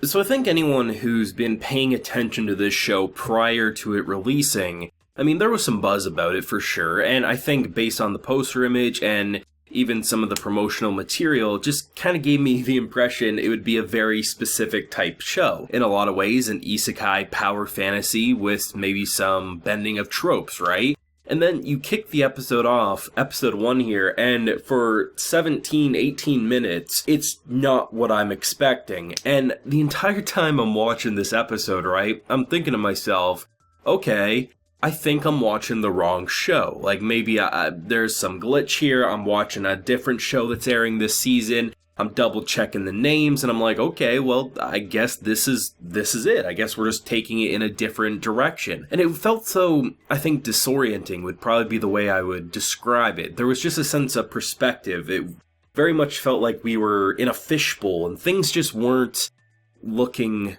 So I think anyone who's been paying attention to this show prior to it releasing, I mean, there was some buzz about it for sure, and I think based on the poster image and even some of the promotional material, just kind of gave me the impression it would be a very specific type show. In a lot of ways, an isekai power fantasy with maybe some bending of tropes, right? And then you kick the episode off, episode 1 here, and for 17, 18 minutes, it's not what I'm expecting. And the entire time I'm watching this episode, right, I'm thinking to myself, okay, I think I'm watching the wrong show. Like, maybe there's some glitch here, I'm watching a different show that's airing this season, I'm double checking the names, and I'm like, okay, well, I guess this is it. I guess we're just taking it in a different direction. And it felt so, I think, disorienting would probably be the way I would describe it. There was just a sense of perspective. It very much felt like we were in a fishbowl, and things just weren't looking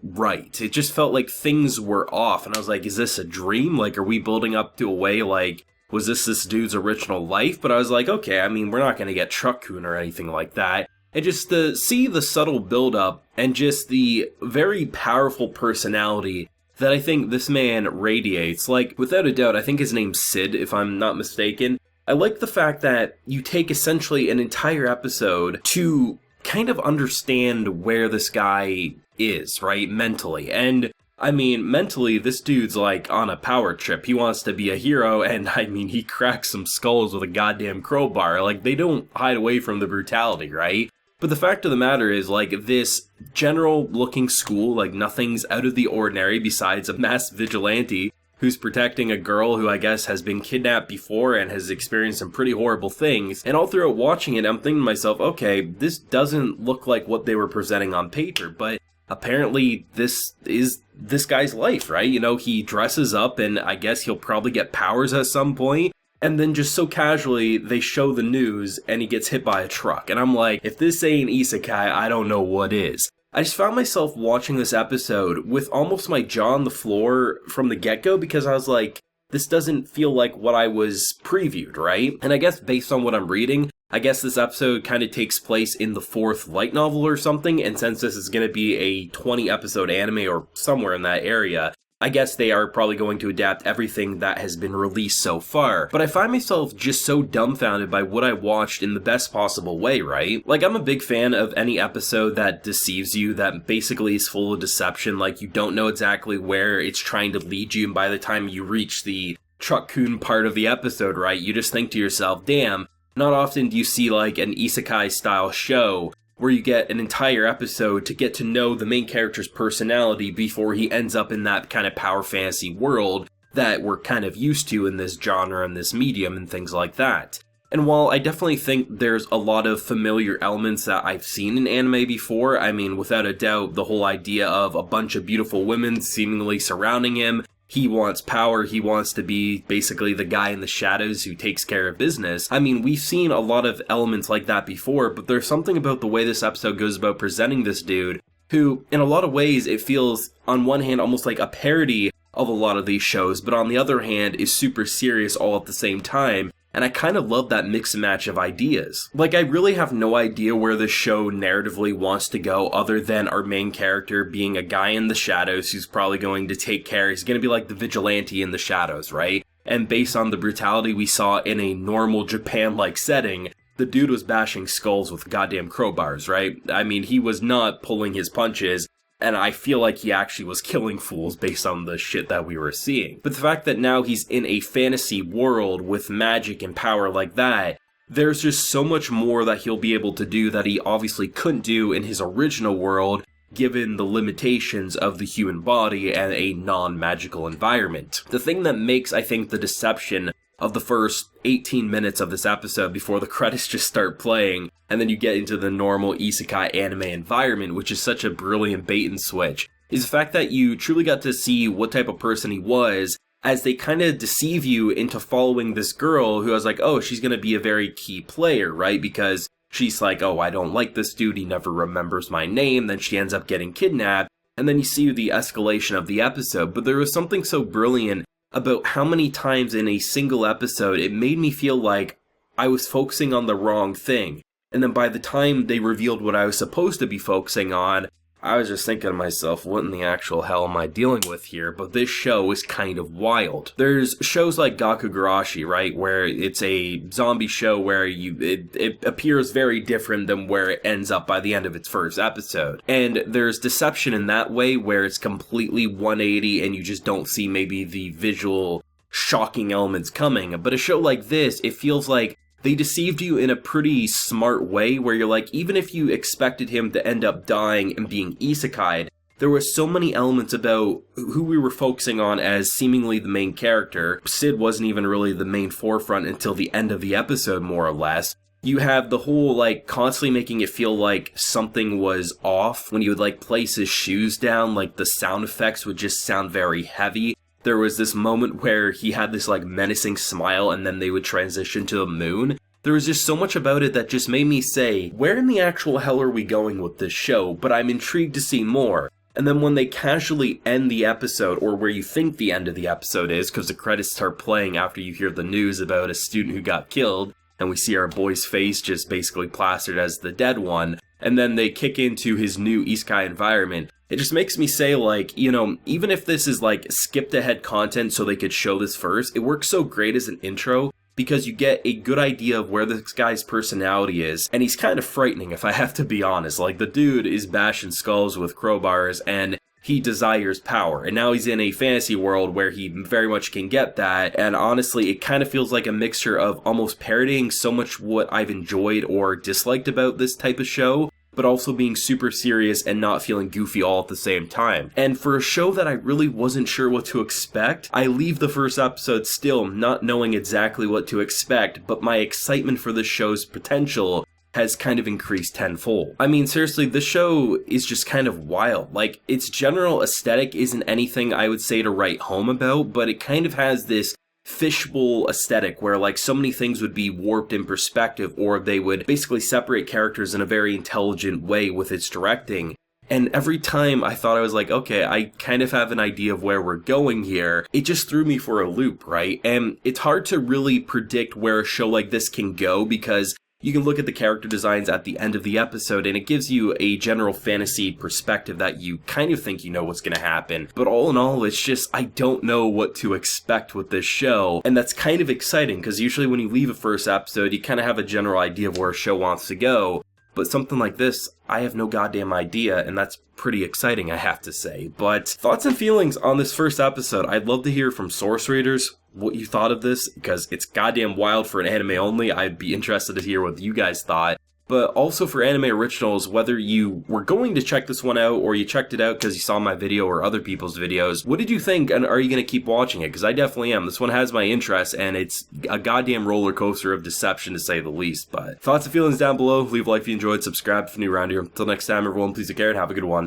right. It just felt like things were off, and I was like, is this a dream? Like, are we building up to a way, like, was this dude's original life? But I was like, okay, I mean, we're not going to get Truscott or anything like that. And just to see the subtle build-up and just the very powerful personality that I think this man radiates. Like, without a doubt, I think his name's Sid, if I'm not mistaken. I like the fact that you take essentially an entire episode to kind of understand where this guy is, right, mentally. And I mean, mentally, this dude's like on a power trip. He wants to be a hero, and I mean, he cracks some skulls with a goddamn crowbar. Like, they don't hide away from the brutality, right? But the fact of the matter is, like, this general-looking school, like, nothing's out of the ordinary besides a masked vigilante who's protecting a girl who I guess has been kidnapped before and has experienced some pretty horrible things. And all throughout watching it, I'm thinking to myself, okay, this doesn't look like what they were presenting on paper, but apparently this is this guy's life, right? You know, he dresses up and I guess he'll probably get powers at some point. And then just so casually, they show the news and he gets hit by a truck. And I'm like, if this ain't isekai, I don't know what is. I just found myself watching this episode with almost my jaw on the floor from the get-go because I was like, this doesn't feel like what I was previewed, right? And I guess based on what I'm reading, I guess this episode kind of takes place in the 4th light novel or something, and since this is going to be a 20-episode anime or somewhere in that area, I guess they are probably going to adapt everything that has been released so far. But I find myself just so dumbfounded by what I watched in the best possible way, right? Like, I'm a big fan of any episode that deceives you, that basically is full of deception, like you don't know exactly where it's trying to lead you, and by the time you reach the Truscott part of the episode, right, you just think to yourself, damn, not often do you see like an isekai style show where you get an entire episode to get to know the main character's personality before he ends up in that kind of power fantasy world that we're kind of used to in this genre and this medium and things like that. And while I definitely think there's a lot of familiar elements that I've seen in anime before, I mean, without a doubt, the whole idea of a bunch of beautiful women seemingly surrounding him, he wants power, he wants to be basically the guy in the shadows who takes care of business. I mean, we've seen a lot of elements like that before, but there's something about the way this episode goes about presenting this dude, who, in a lot of ways, it feels, on one hand, almost like a parody of a lot of these shows, but on the other hand, is super serious all at the same time. And I kind of love that mix and match of ideas. Like, I really have no idea where this show narratively wants to go other than our main character being a guy in the shadows who's probably going to take care. He's going to be like the vigilante in the shadows, right? And based on the brutality we saw in a normal Japan-like setting, the dude was bashing skulls with goddamn crowbars, right? I mean, he was not pulling his punches. And I feel like he actually was killing fools based on the shit that we were seeing. But the fact that now he's in a fantasy world with magic and power like that, there's just so much more that he'll be able to do that he obviously couldn't do in his original world, given the limitations of the human body and a non-magical environment. The thing that makes, I think, the deception of the first 18 minutes of this episode before the credits just start playing, and then you get into the normal isekai anime environment, which is such a brilliant bait and switch, is the fact that you truly got to see what type of person he was, as they kind of deceive you into following this girl who was like, oh, she's going to be a very key player, right? Because she's like, oh, I don't like this dude, he never remembers my name, then she ends up getting kidnapped, and then you see the escalation of the episode. But there was something so brilliant about how many times in a single episode it made me feel like I was focusing on the wrong thing. And then by the time they revealed what I was supposed to be focusing on, I was just thinking to myself, what in the actual hell am I dealing with here? But this show is kind of wild. There's shows like Gakugarashi, right, where it's a zombie show where it appears very different than where it ends up by the end of its first episode. And there's deception in that way where it's completely 180 and you just don't see maybe the visual shocking elements coming. But a show like this, it feels like they deceived you in a pretty smart way where you're like, even if you expected him to end up dying and being isekai'd, there were so many elements about who we were focusing on as seemingly the main character. Sid wasn't even really the main forefront until the end of the episode, more or less. You have the whole, like, constantly making it feel like something was off. When you would, like, place his shoes down, like, the sound effects would just sound very heavy. There was this moment where he had this, like, menacing smile and then they would transition to the moon. There was just so much about it that just made me say, where in the actual hell are we going with this show? But I'm intrigued to see more. And then when they casually end the episode, or where you think the end of the episode is, because the credits start playing after you hear the news about a student who got killed, and we see our boy's face just basically plastered as the dead one, and then they kick into his new isekai environment. It just makes me say, like, you know, even if this is, like, skipped ahead content so they could show this first, it works so great as an intro because you get a good idea of where this guy's personality is, and he's kind of frightening, if I have to be honest. Like, the dude is bashing skulls with crowbars, and he desires power, and now he's in a fantasy world where he very much can get that, and honestly, it kind of feels like a mixture of almost parodying so much what I've enjoyed or disliked about this type of show, but also being super serious and not feeling goofy all at the same time. And for a show that I really wasn't sure what to expect, I leave the first episode still not knowing exactly what to expect, but my excitement for this show's potential has kind of increased tenfold. I mean, seriously, the show is just kind of wild. Like, its general aesthetic isn't anything I would say to write home about, but it kind of has this fishbowl aesthetic where, like, so many things would be warped in perspective, or they would basically separate characters in a very intelligent way with its directing. And every time I thought I was like, okay, I kind of have an idea of where we're going here, it just threw me for a loop, right? And it's hard to really predict where a show like this can go because you can look at the character designs at the end of the episode and it gives you a general fantasy perspective that you kind of think you know what's going to happen. But all in all, it's just, I don't know what to expect with this show. And that's kind of exciting because usually when you leave a first episode, you kind of have a general idea of where a show wants to go. But something like this, I have no goddamn idea, and that's pretty exciting, I have to say. But thoughts and feelings on this first episode. I'd love to hear from source readers what you thought of this, because it's goddamn wild for an anime only. I'd be interested to hear what you guys thought. But also for anime originals, whether you were going to check this one out or you checked it out because you saw my video or other people's videos, what did you think, and are you going to keep watching it? Because I definitely am. This one has my interest, and it's a goddamn roller coaster of deception to say the least. But thoughts and feelings down below. Leave a like if you enjoyed, subscribe if you're new around here. Until next time, everyone, please take care and have a good one.